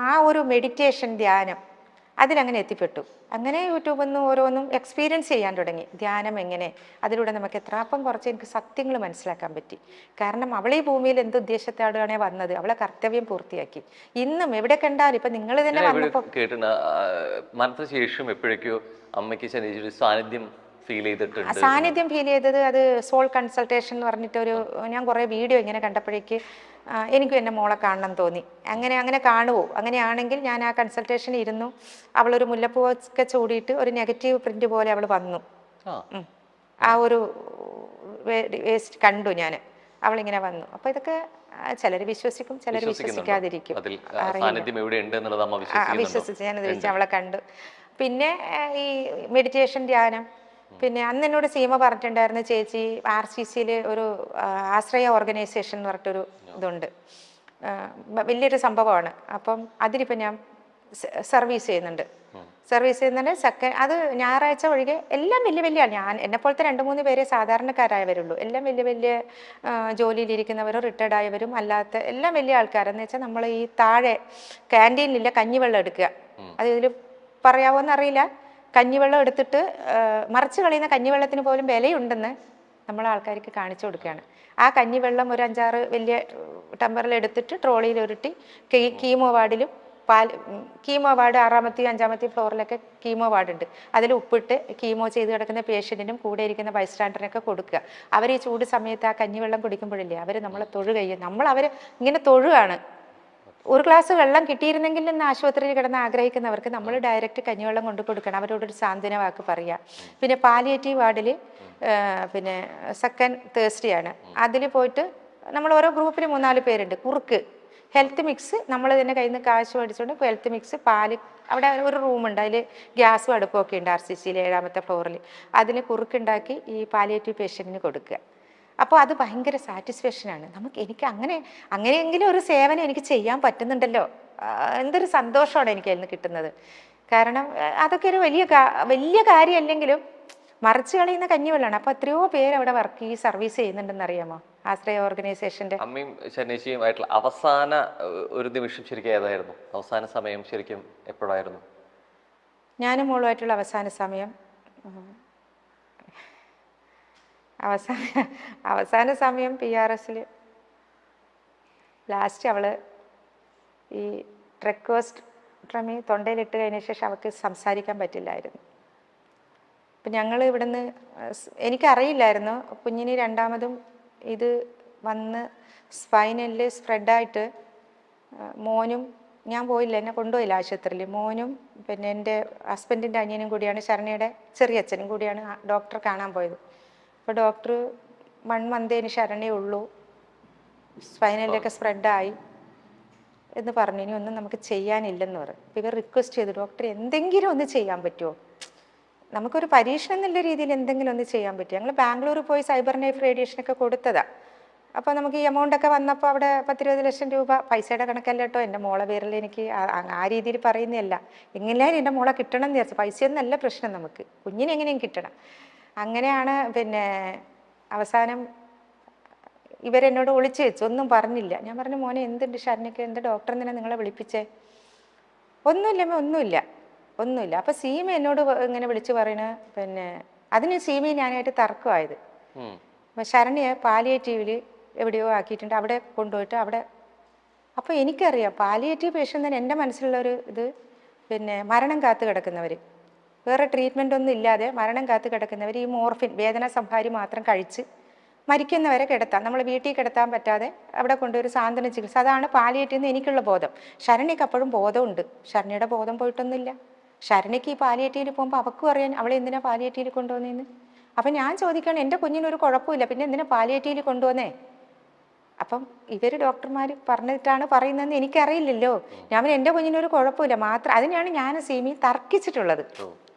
ആ ഒരു മെഡിറ്റേഷൻ ധ്യാനം അതിലങ്ങനെ എത്തിപ്പെട്ടു. അങ്ങനെ യൂട്യൂബിൽ നിന്ന് ഓരോന്നും എക്സ്പീരിയൻസ് ചെയ്യാൻ തുടങ്ങി. ധ്യാനം എങ്ങനെ, അതിലൂടെ നമുക്ക് എത്രാപ്പം കുറച്ച് എനിക്ക് സത്യങ്ങൾ മനസ്സിലാക്കാൻ പറ്റി. കാരണം അവൾ ഈ ഭൂമിയിൽ എന്ത് ഉദ്ദേശത്തോടെയാണേ വന്നത്, അവളെ കർത്തവ്യം പൂർത്തിയാക്കി. ഇന്നും എവിടെ കണ്ടാലും ഇപ്പൊ നിങ്ങൾ തന്നെ വന്നപ്പോൾ കേട്ടിട്ടുണ്ട് മരണശേഷം എപ്പോഴേക്കോ അമ്മയ്ക്ക് ശനിയുടെ സാന്നിധ്യം ഫീൽ ചെയ്തിട്ടുണ്ട്. സാന്നിധ്യം ഫീൽ ചെയ്തത് അത് സോൾ കൺസൾട്ടേഷൻ എന്ന് പറഞ്ഞിട്ടൊരു, ഞാൻ കുറേ വീഡിയോ ഇങ്ങനെ കണ്ടപ്പോഴേക്ക് എനിക്കും എൻ്റെ മോളെ കാണണം തോന്നി. അങ്ങനെ കാണുമോ? അങ്ങനെയാണെങ്കിൽ ഞാൻ ആ കൺസൾട്ടേഷൻ ഇരുന്നു. അവളൊരു മുല്ലപ്പൂവൊക്കെ ചൂടിയിട്ട് ഒരു നെഗറ്റീവ് പ്രിന്റ് പോലെ അവൾ വന്നു. ആ ഒരു വേസ്റ്റ് കണ്ടു ഞാൻ, അവളിങ്ങനെ വന്നു. അപ്പൊ ഇതൊക്കെ ചിലർ വിശ്വസിക്കും, ചിലർ വിശ്വസിക്കാതിരിക്കും. വിശ്വസിച്ച് ഞാനത് അവളെ കണ്ടു. പിന്നെ ഈ മെഡിറ്റേഷൻ ധ്യാനം, പിന്നെ അന്ന് എന്നോട് സീമ പറഞ്ഞിട്ടുണ്ടായിരുന്നു, ചേച്ചി RCCയിൽ ഒരു ആശ്രയ ഓർഗനൈസേഷൻ എന്ന് പറഞ്ഞിട്ടൊരു ഇതുണ്ട്, വലിയൊരു സംഭവമാണ്. അപ്പം അതിലിപ്പോൾ ഞാൻ സർവീസ് ചെയ്യുന്നുണ്ട്. സെക്കൻഡ് അത് ഞായറാഴ്ച ഒഴികെ എല്ലാം വലിയ വലിയ ഞാൻ എന്നെപ്പോലത്തെ 2-3 പേരെ സാധാരണക്കാരായവരുള്ളൂ. എല്ലാം വലിയ ജോലിയിലിരിക്കുന്നവരും റിട്ടയർഡ് ആയവരും അല്ലാത്ത എല്ലാം വലിയ ആൾക്കാരെന്ന് വെച്ചാൽ നമ്മൾ ഈ താഴെ ക്യാൻറ്റീനിലില്ല കഞ്ഞിവെള്ളം എടുക്കുക, അത് ഇതിൽ പറയാവോന്നറിയില്ല. കഞ്ഞിവെള്ളം എടുത്തിട്ട് മറിച്ച് കളയുന്ന കഞ്ഞിവെള്ളത്തിന് പോലും വിലയുണ്ടെന്ന് നമ്മൾ ആൾക്കാർക്ക് കാണിച്ചു കൊടുക്കുകയാണ്. ആ കഞ്ഞിവെള്ളം ഒരു 5-6 വലിയ ടമ്പറിൽ എടുത്തിട്ട് ട്രോളിയിൽ ഉരുട്ടി കീമോ വാർഡിലും കീമോ വാർഡ് 6ാമത്തെയും 5ാമത്തെയും ഫ്ലോറിലൊക്കെ കീമോ വാർഡുണ്ട്, അതിൽ ഉപ്പിട്ട് കീമോ ചെയ്ത് കിടക്കുന്ന പേഷ്യൻറ്റിനും കൂടെ ഇരിക്കുന്ന ബൈസ്റ്റാൻഡറിനൊക്കെ കൊടുക്കുക. അവർ ഈ ചൂട് സമയത്ത് ആ കഞ്ഞിവെള്ളം കുടിക്കുമ്പോഴില്ലേ അവർ നമ്മളെ തൊഴുകയും അവർ ഇങ്ങനെ തൊഴുകയാണ്. ഒരു ഗ്ലാസ് വെള്ളം കിട്ടിയിരുന്നെങ്കിൽ എന്ന് ആശുപത്രിയിൽ കിടന്ന് ആഗ്രഹിക്കുന്നവർക്ക് നമ്മൾ ഡയറക്റ്റ് കഞ്ഞിവെള്ളം കൊണ്ടു കൊടുക്കണം, അവരോടൊരു സാന്ത്വന വാക്ക് പറയുക. പിന്നെ പാലിയേറ്റീവ് വാർഡിൽ പിന്നെ സെക്കൻഡ് തേഴ്സ്ഡേ ആണ്, അതിൽ പോയിട്ട് നമ്മൾ ഓരോ ഗ്രൂപ്പിൽ 3-4 പേരുണ്ട്. കുറുക്ക് ഹെൽത്ത് മിക്സ് നമ്മൾ തന്നെ കയ്യിൽ നിന്ന് കാശ് മേടിച്ചുകൊണ്ട് ഹെൽത്ത് മിക്സ് പാല്, അവിടെ ഒരു റൂമുണ്ട്, അതിൽ ഗ്യാസും അടുപ്പൊക്കെ ഉണ്ട് RCCയിൽ 7ാമത്തെ ഫ്ലോറിൽ. അതിൽ കുറുക്കുണ്ടാക്കി ഈ പാലിയേറ്റീവ് പേഷ്യൻറ്റിന് കൊടുക്കുക. അപ്പോൾ അത് ഭയങ്കര സാറ്റിസ്ഫാക്ഷനാണ് എനിക്ക്. അങ്ങനെയെങ്കിലും ഒരു സേവനം എനിക്ക് ചെയ്യാൻ പറ്റുന്നുണ്ടല്ലോ, എന്തൊരു സന്തോഷമാണ് എനിക്ക് അതിൽ നിന്ന് കിട്ടുന്നത്. കാരണം അതൊക്കെ ഒരു വലിയ കാര്യമല്ലെങ്കിലും മറിച്ച് കളയുന്ന കഞ്ഞിവെള്ളമാണ്. അപ്പോൾ എത്രയോ പേര് അവിടെ സർവീസ് ചെയ്യുന്നുണ്ടെന്ന് അറിയാമോ ആശ്രയ ഓർഗനൈസേഷൻ്റെ. അമ്മയും ശനേശിയുമായിട്ടുള്ള അവസാന ഒരു നിമിഷം ശരിക്കും ഏതായിരുന്നു? അവസാന സമയം ശരിക്കും എപ്പോഴായിരുന്നു? ഞാനും മോളുമായിട്ടുള്ള അവസാന സമയം PRSൽ ലാസ്റ്റ് അവള് ഈ ട്രക്കോസ്റ്റമി തൊണ്ടയിലിട്ട് കഴിഞ്ഞ ശേഷം അവൾക്ക് സംസാരിക്കാൻ പറ്റില്ലായിരുന്നു. അപ്പം ഞങ്ങൾ ഇവിടുന്ന്, എനിക്കറിയില്ലായിരുന്നു കുഞ്ഞിന് 2ാമതും ഇത് വന്ന് സ്പൈനലിൽ സ്പ്രെഡായിട്ട്. മോനും ഞാൻ പോയില്ല, എന്നെ കൊണ്ടുപോയില്ല ആശുപത്രിയിൽ. മോനും പിന്നെ എൻ്റെ ഹസ്ബൻഡിൻ്റെ അനിയനും കൂടിയാണ്, ശരണയുടെ ചെറിയച്ഛനും കൂടിയാണ് ഡോക്ടറെ കാണാൻ പോയത്. അപ്പോൾ ഡോക്ടർ 1 മന്തേന് ശരണേ ഉള്ളൂ, സ്പൈനലിലൊക്കെ സ്പ്രെഡായി എന്ന് പറഞ്ഞു, ഇനി ഒന്നും നമുക്ക് ചെയ്യാനില്ലെന്ന് പറഞ്ഞു. അപ്പോൾ ഇവർ റിക്വസ്റ്റ് ചെയ്തു, ഡോക്ടർ എന്തെങ്കിലും ഒന്ന് ചെയ്യാൻ പറ്റുമോ, നമുക്കൊരു പരീക്ഷണം എന്നുള്ള രീതിയിൽ എന്തെങ്കിലും ഒന്ന് ചെയ്യാൻ പറ്റുമോ. ഞങ്ങൾ ബാംഗ്ലൂർ പോയി സൈബർ നൈഫ് റേഡിയേഷനൊക്കെ കൊടുത്തതാണ്. അപ്പോൾ നമുക്ക് ഈ എമൗണ്ടൊക്കെ വന്നപ്പോൾ അവിടെ 10-20 ലക്ഷം രൂപ, പൈസയുടെ കണക്കല്ല കേട്ടോ, എൻ്റെ മോളെ പേരിൽ എനിക്ക് ആ രീതിയിൽ പറയുന്നതല്ല, എങ്ങനെയാലും എൻ്റെ മോളെ കിട്ടണം എന്ന് വിചാരിച്ചു. പൈസയൊന്നല്ല പ്രശ്നം, നമുക്ക് കുഞ്ഞിനെ എങ്ങനെയും കിട്ടണം. അങ്ങനെയാണ് പിന്നെ അവസാനം ഇവരെന്നോട് ഒളിച്ചു വെച്ചു, ഒന്നും പറഞ്ഞില്ല. ഞാൻ പറഞ്ഞു, മോനെ എന്തുണ്ട് ശരണ്യക്ക്, എന്ത് ഡോക്ടർ എന്തിനാ നിങ്ങളെ വിളിപ്പിച്ചേ? ഒന്നുമില്ല. അപ്പോൾ സീമ എന്നോട് ഇങ്ങനെ വിളിച്ചു പറയണ, പിന്നെ അതിന് സീമയും ഞാനായിട്ട് തർക്കമായത്. അപ്പം ശരണ്യെ പാലിയേറ്റീവിൽ എവിടെയോ ആക്കിയിട്ടുണ്ട്, അവിടെ കൊണ്ടുപോയിട്ട് അവിടെ. അപ്പോൾ എനിക്കറിയാം പാലിയേറ്റീവ് പേഷ്യൻ്റ് തന്നെ എൻ്റെ മനസ്സിലുള്ളൊരു ഇത്, പിന്നെ മരണം കാത്തു കിടക്കുന്നവർ, വേറെ ട്രീറ്റ്മെൻ്റ് ഒന്നും ഇല്ലാതെ മരണം കാത്തു കിടക്കുന്നവർ ഈ മോർഫിൻ വേദന സംഹാരി മാത്രം കഴിച്ച് മരിക്കുന്നവരെ കിടത്താം. നമ്മൾ വീട്ടിൽ കിടത്താൻ പറ്റാതെ അവിടെ കൊണ്ടുപോയി സാന്ത്വന ചികിത്സ, അതാണ് പാലിയേറ്റീവ് എന്ന് എനിക്കുള്ള ബോധം. ശരണ്യക്ക് അപ്പോഴും ബോധമുണ്ട്, ശരണ്യയുടെ ബോധം പോയിട്ടൊന്നുമില്ല. ശരണ്യക്ക് ഈ പാലിയേറ്റീവിൽ പോകുമ്പോൾ അവൾക്കും അറിയാൻ അവളെ എന്തിനാ പാലിയേറ്റീവിൽ കൊണ്ടുവന്നതെന്ന്. അപ്പം ഞാൻ ചോദിക്കുകയാണ്, എൻ്റെ കുഞ്ഞിനൊരു കുഴപ്പമില്ല, പിന്നെ എന്തിനാ പാലിയേറ്റീവിൽ കൊണ്ടുവന്നേ? അപ്പം ഇവർ ഡോക്ടർമാർ പറഞ്ഞിട്ടാണ് പറയുന്നതെന്ന് എനിക്കറിയില്ലല്ലോ. ഞാൻ എൻ്റെ കുഞ്ഞിനൊരു കുഴപ്പമില്ല മാത്രം, അതിനാണ് ഞാൻ സീമി തർക്കിച്ചിട്ടുള്ളത്.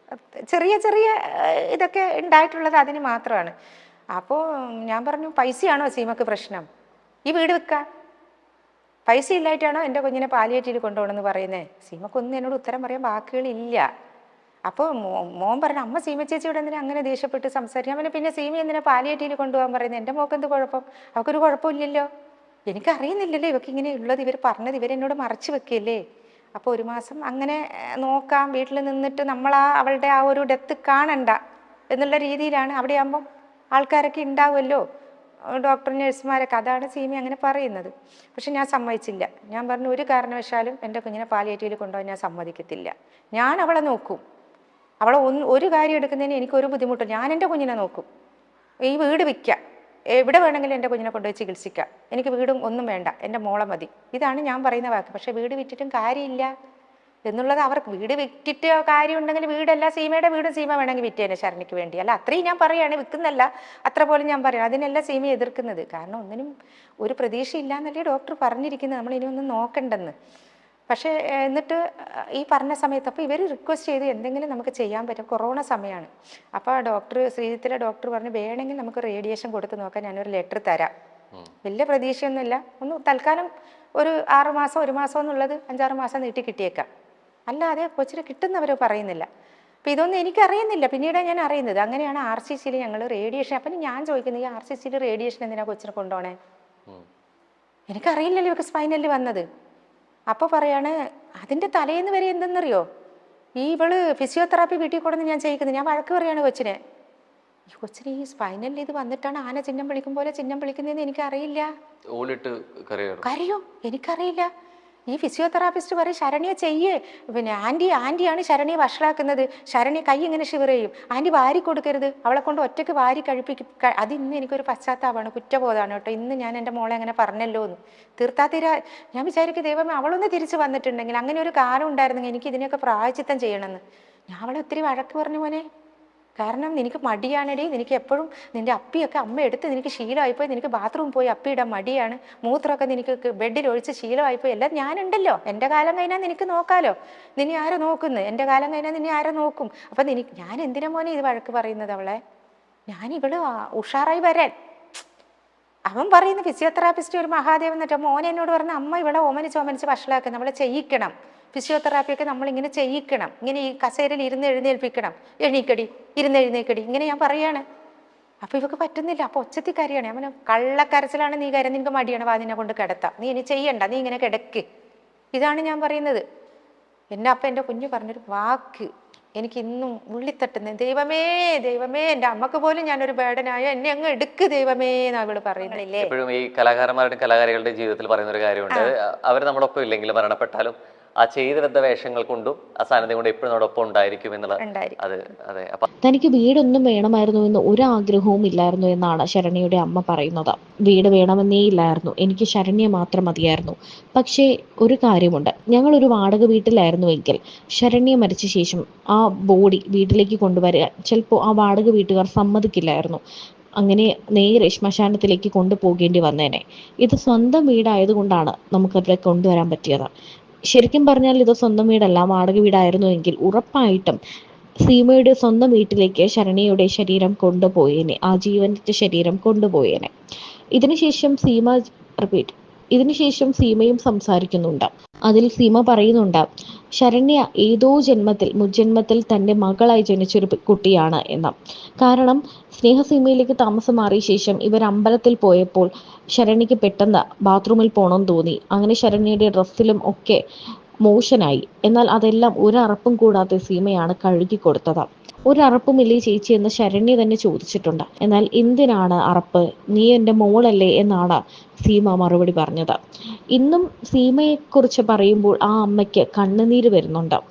ചെറിയ ഇതൊക്കെ ഉണ്ടായിട്ടുള്ളത് അതിന് മാത്രമാണ്. അപ്പോൾ ഞാൻ പറഞ്ഞു, പൈസയാണോ സീമക്ക് പ്രശ്നം? ഈ വീട് വെക്കാം, പൈസ ഇല്ലായിട്ടാണോ എൻ്റെ കുഞ്ഞിനെ പാലിയേറ്റീവിൽ കൊണ്ടുപോകണമെന്ന് പറയുന്നത്? സീമക്കൊന്നും എന്നോട് ഉത്തരം പറയാൻ വാക്കുകളില്ല. അപ്പോൾ മോൻ പറഞ്ഞു, അമ്മ സീമ ചേച്ചിയോട് എന്തിനാ അങ്ങനെ ദേഷ്യപ്പെട്ട് സംസാരിക്കാൻ? പിന്നെ സീമ എന്തിനാ പാലിയേറ്റീവിൽ കൊണ്ടുപോകാൻ പറയുന്നത്? എൻ്റെ മോക്ക് എന്ത് കുഴപ്പം? അവൾക്കൊരു കുഴപ്പമില്ലല്ലോ. എനിക്കറിയുന്നില്ലല്ലോ ഇവർക്ക് ഇങ്ങനെ ഉള്ളത്, ഇവർ പറഞ്ഞത് ഇവരെന്നോട് മറച്ചു വെക്കില്ലേ. അപ്പോൾ 1 മാസം അങ്ങനെ നോക്കാം, വീട്ടിൽ നിന്നിട്ട് അവളുടെ ആ ഒരു ഡെത്ത് കാണണ്ട എന്നുള്ള രീതിയിലാണ്. അവിടെ ആകുമ്പം ആൾക്കാരൊക്കെ ഉണ്ടാവുമല്ലോ, ഡോക്ടർ നഴ്സുമാരൊക്കെ, അതാണ് സീമ അങ്ങനെ പറയുന്നത്. പക്ഷെ ഞാൻ സമ്മതിച്ചില്ല. ഞാൻ പറഞ്ഞു ഒരു കാരണവശാലും എൻ്റെ കുഞ്ഞിനെ പാലിയേറ്റീവിൽ കൊണ്ടുപോകാൻ ഞാൻ സമ്മതിക്കത്തില്ല. ഞാൻ അവളെ നോക്കും. അവളെ ഒരു കാര്യം എടുക്കുന്നതിന് എനിക്കൊരു ബുദ്ധിമുട്ടും. ഞാൻ എൻ്റെ കുഞ്ഞിനെ നോക്കും. ഈ വീട് വിൽക്കാം, എവിടെ വേണമെങ്കിലും എൻ്റെ കുഞ്ഞിനെ കൊണ്ടുപോയി ചികിത്സിക്കാം. എനിക്ക് വീടും ഒന്നും വേണ്ട, എൻ്റെ മോളെ മതി. ഇതാണ് ഞാൻ പറയുന്ന വാക്ക്. പക്ഷെ വീട് വിറ്റിട്ടും കാര്യമില്ല എന്നുള്ളത് അവർക്ക്. വീട് വിറ്റിട്ട് കാര്യം ഉണ്ടെങ്കിൽ വീടല്ല, സീമയുടെ വീടും സീമ വേണമെങ്കിൽ വിറ്റേനെ ശരണിക്ക് വേണ്ടി. അല്ല, അത്രയും ഞാൻ പറയുകയാണ്, വിൽക്കുന്നല്ല അത്ര പോലും ഞാൻ പറയാം. അതിനല്ല സീമ എതിർക്കുന്നത്. കാരണം ഒന്നിനും ഒരു പ്രതീക്ഷയില്ല എന്നല്ലേ ഡോക്ടർ പറഞ്ഞിരിക്കുന്നത്, നമ്മൾ ഇനി ഒന്നും നോക്കണ്ടെന്ന്. പക്ഷേ എന്നിട്ട് ഈ പറഞ്ഞ സമയത്ത് അപ്പോൾ ഇവർ റിക്വസ്റ്റ് ചെയ്ത് എന്തെങ്കിലും നമുക്ക് ചെയ്യാൻ പറ്റും. കൊറോണ സമയമാണ്. അപ്പോൾ ശ്രീജിത്തിലെ ഡോക്ടർ പറഞ്ഞു വേണമെങ്കിൽ നമുക്ക് റേഡിയേഷൻ കൊടുത്ത് നോക്കാൻ ഞാനൊരു ലെറ്റർ തരാം. വലിയ പ്രതീക്ഷയൊന്നുമില്ല, ഒന്ന് തൽക്കാലം ഒരു 6 മാസം 1 മാസം എന്നുള്ളത് 5-6 മാസം നീട്ടി കിട്ടിയേക്കാം, അല്ലാതെ കൊച്ചിന് കിട്ടുന്നവർ പറയുന്നില്ല. അപ്പം ഇതൊന്നും എനിക്കറിയുന്നില്ല, പിന്നീടാണ് ഞാൻ അറിയുന്നത്. അങ്ങനെയാണ് RCCയിൽ ഞങ്ങൾ റേഡിയേഷൻ. അപ്പം ഞാൻ ചോദിക്കുന്നത്, ഈ RCCയിൽ റേഡിയേഷൻ എന്തിനാണ് കൊച്ചിനെ കൊണ്ടുപോകണേ? എനിക്കറിയില്ലല്ലോ ഇവർക്ക് സ്പൈനലിൽ വന്നത്. അപ്പോൾ പറയാണ് അതിൻ്റെ തലേന്ന് വരെ എന്തെന്നറിയോ, ഇവള് ഫിസിയോതെറാപ്പി വീട്ടിൽ കൊണ്ടുവന്ന് ഞാൻ ചെയ്യിക്കുന്നത്. ഞാൻ വഴക്ക് പറയാണ് കൊച്ചിനെ. ഈ കൊച്ചിന് ഈ സ്പൈനലിൽ ഇത് വന്നിട്ടാണ് ആന ചിഹ്നം വിളിക്കും പോലെ ചിഹ്നം വിളിക്കുന്നതെന്ന് എനിക്കറിയില്ല. കരയോ? എനിക്കറിയില്ല. ഈ ഫിസിയോതെറാപ്പിസ്റ്റ് പറയും ശരണ്യെ ചെയ്യേ, പിന്നെ ആൻറ്റിയാണ് ശരണ്യെ വഷളാക്കുന്നത്, ശരണ്യെ കൈ ഇങ്ങനെ ഷിവർ ചെയ്യും, ആൻറ്റി വാരി കൊടുക്കരുത്, അവളെ കൊണ്ട് ഒറ്റയ്ക്ക് വാരി കഴിപ്പിക്കും. അത് ഇന്ന് എനിക്കൊരു പശ്ചാത്താപമാണ്, കുറ്റബോധമാണ് കേട്ടോ. ഇന്ന് ഞാൻ എൻ്റെ മോളെ അങ്ങനെ പറഞ്ഞല്ലോ എന്ന് തീർത്താ ഞാൻ വിചാരിക്കും ദൈവമേ അവളൊന്ന് തിരിച്ച് വന്നിട്ടുണ്ടെങ്കിൽ, അങ്ങനെ ഒരു കാലം ഉണ്ടായിരുന്നെങ്കിൽ എനിക്ക് ഇതിനെയൊക്കെ പ്രായച്ചിത്തം ചെയ്യണമെന്ന്. ഞാൻ അവളെ ഒത്തിരി വഴക്ക് പറഞ്ഞു മോനെ. കാരണം നിനക്ക് മടിയാണെടി, നിനക്ക് എപ്പോഴും നിൻ്റെ അപ്പിയൊക്കെ അമ്മ എടുത്ത് നിനക്ക് ശീലമായിപ്പോയി, നിനക്ക് ബാത്റൂം പോയി അപ്പിയിടാൻ മടിയാണ്, മൂത്രമൊക്കെ നിനക്ക് ബെഡിൽ ഒഴിച്ച് ശീലമായിപ്പോയി. എല്ലാം ഞാനുണ്ടല്ലോ, എൻ്റെ കാലം കഴിഞ്ഞാൽ നിനക്ക് നോക്കാലോ, നിന്നെ ആരോ നോക്കുന്നു, എൻ്റെ കാലം കഴിഞ്ഞാൽ നിന്നെ ആരോ നോക്കും. അപ്പം ഞാൻ എന്തിനാ മോനെ ഇത് വഴക്ക് പറയുന്നത് അവളെ? ഇവള് ഉഷാറായി വരാൻ. അവൻ പറയുന്ന ഫിസിയോതെറാപ്പിസ്റ്റ് ഒരു മഹാദേവൻ എന്നിട്ട് മോനെ എന്നോട് പറഞ്ഞ അമ്മ ഇവിടെ ഓമനിച്ച് വഷളാക്കുക, നമ്മളെ ചെയ്യിക്കണം, ഫിസിയോതെറാപ്പിയൊക്കെ നമ്മളിങ്ങനെ ചെയ്യിക്കണം, ഇങ്ങനെ ഈ കസേരയിൽ ഇരുന്ന് എഴുന്നേൽപ്പിക്കണം, എഴുന്നേൽക്കടി ഇങ്ങനെ ഞാൻ പറയാണ്. അപ്പോൾ ഇവക്ക് പറ്റുന്നില്ല. അപ്പോൾ ഒച്ചത്തിൽ കരയാണ്. അവന് കള്ളക്കരച്ചിലാണ്, നീ കര, നിനക്ക് മടിയാണ്, വാതിനെ കൊണ്ട് കിടത്താം, നീ ഇനി ചെയ്യണ്ട, നീ ഇങ്ങനെ കിടക്ക്. ഇതാണ് ഞാൻ പറയുന്നത്. എൻ്റെ കുഞ്ഞു പറഞ്ഞൊരു വാക്ക് എനിക്ക് ഇന്നും ഉള്ളിത്തട്ടുന്നത്, ദൈവമേ ദൈവമേ, എൻ്റെ അമ്മക്ക് പോലും ഞാനൊരു ബേഡനായ, എന്നെ അങ്ങ് എടുക്ക് ദൈവമേ എന്നാ അവള് പറയുന്നില്ലേ. എപ്പോഴും ഈ കലാകാരന്മാരുടെയും കലാകാരികളുടെ ജീവിതത്തിൽ പറയുന്ന ഒരു കാര്യമുണ്ട്, അവർ നമ്മളൊപ്പം ഇല്ലെങ്കിലും മരണപ്പെട്ടാലും ആ ചെയ്തു വെച്ച വേഷങ്ങൾ കൊണ്ടും ആ സാന്നിധ്യം കൊണ്ട് എപ്പോഴും നമ്മോടൊപ്പം ഉണ്ടായിരിക്കും എന്നുള്ള. അതെ. തനിക്ക് വീടൊന്നും വേണമായിരുന്നു എന്ന് ഒരാഗ്രഹവും ഇല്ലായിരുന്നു എന്നാണ് ശരണ്യയുടെ അമ്മ പറയുന്നത്. വീട് വേണമെന്നേ ഇല്ലായിരുന്നു, എനിക്ക് ശരണ്യ മാത്രം മതിയായിരുന്നു. പക്ഷേ ഒരു കാര്യമുണ്ട്, ഞങ്ങളൊരു വാടക വീട്ടിലായിരുന്നുവെങ്കിൽ ശരണ്യ മരിച്ച ശേഷം ആ ബോഡി വീട്ടിലേക്ക് കൊണ്ടുവരാൻ ചിലപ്പോൾ ആ വാടക വീട്ടുകാർ സമ്മതിക്കില്ലായിരുന്നു. അങ്ങനെ നേരെ ശ്മശാനത്തിലേക്ക് കൊണ്ടുപോകേണ്ടി വന്നേനെ. ഇത് സ്വന്തം വീടായതുകൊണ്ടാണ് നമുക്കവിടെ കൊണ്ടുവരാൻ പറ്റിയത്. ശരിക്കും പറഞ്ഞാൽ ഇത് സ്വന്തം വീടല്ല, വാടക വീടായിരുന്നുവെങ്കിൽ ഉറപ്പായിട്ടും സീമയുടെ സ്വന്തം വീട്ടിലേക്ക് ശരണ്യയുടെ ശരീരം കൊണ്ടുപോയേനെ, ആ ജീവന്റെ ശരീരം കൊണ്ടുപോയേനെ. ഇതിനുശേഷം സീമയും സംസാരിക്കുന്നുണ്ട്. അതിൽ സീമ പറയുന്നുണ്ട്, ശരണ്യ ഏതോ മുജ്ജന്മത്തിൽ തൻ്റെ മകളായി ജനിച്ചൊരു കുട്ടിയാണ് എന്ന്. കാരണം സ്നേഹസീമയിലേക്ക് താമസം മാറിയ ശേഷം ഇവർ അമ്പലത്തിൽ പോയപ്പോൾ ശരണ്യക്ക് പെട്ടെന്ന് ബാത്റൂമിൽ പോകണമെന്ന് തോന്നി. അങ്ങനെ ശരണ്യയുടെ ഡ്രസ്സിലും ഒക്കെ മോശനായി. എന്നാൽ അതെല്ലാം ഒരറപ്പും കൂടാതെ സീമയാണ് കഴുകി കൊടുത്തത്. ഒരറപ്പുമില്ലേ ചേച്ചി എന്ന് ശരണ്യ തന്നെ ചോദിച്ചിട്ടുണ്ട്. എന്നാൽ എന്തിനാണ് അറപ്പ്, നീ എൻ്റെ മോളല്ലേ എന്നാണ് സീമ മറുപടി പറഞ്ഞത്. ഇന്നും സീമയെക്കുറിച്ച് പറയുമ്പോൾ ആ അമ്മയ്ക്ക് കണ്ണുനീര് വരുന്നുണ്ട്.